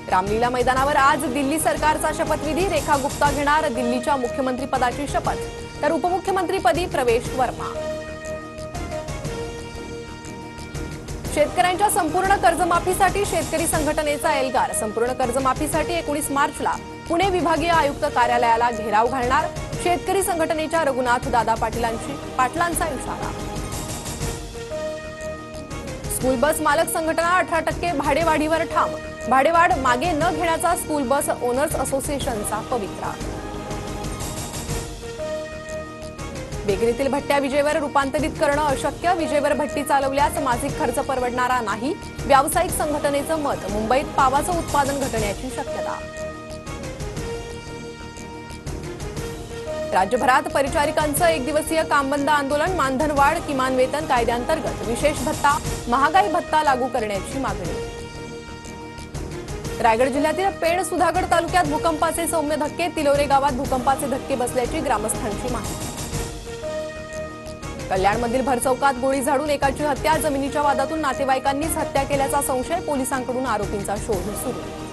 रामलीला मैदानावर आज दिल्ली सरकारचा शपथविधी। रेखा गुप्ता घेणार दिल्लीच्या मुख्यमंत्रीपदाची शपथ, तर उपमुख्यमंत्रीपदी प्रवेश वर्मा। शेतकऱ्यांच्या संपूर्ण कर्जमाफीसाठी शेतकरी संघटनेचा एल्गार। संपूर्ण कर्जमाफीसाठी 19 मार्चला पुणे विभागीय आयुक्त कार्यालयाला घेराव घालणार। शेतकरी संघटनेच्या रघुनाथ दादा पाटलांचा इशारा। स्कूल बस मालक संघटना 18% भाडेवाढीवर ठाम। भाडेवाढ मागे न घेण्याचा स्कूल बस ओनर्स असोसिएशनचा पवित्रा। बेकरीतील भट्ट्या विजेवर रूपांतरित करणं अशक्य। विजेवर भट्टी चालवल्यास मासिक खर्च परवडणारा नाही। व्यावसायिक संघटनेचं मत। मुंबईत पावाचं उत्पादन घटण्याची शक्यता। राज्यभरात परिचारिकांचं 1 दिवसीय कामबंद आंदोलन। मानधन वाढ, किमान वेतन कायद्याअंतर्गत विशेष भत्ता, महागाई भत्ता लागू करण्याची मागणी। रायगड जिल्ह्यातील पेण सुधागड तालुक्यात भूकंपाचे सौम्य धक्के। तिलोरे गावात भूकंपाचे धक्के बसल्याची ग्रामस्थांची माहिती। कल्याणमधील भरचौकात गोळी झाडून एकाची हत्या। जमिनीच्या वादातून नातेवाईकांनीच हत्या केल्याचा संशय। पोलिसांकडून आरोपींचा शोध सुरू।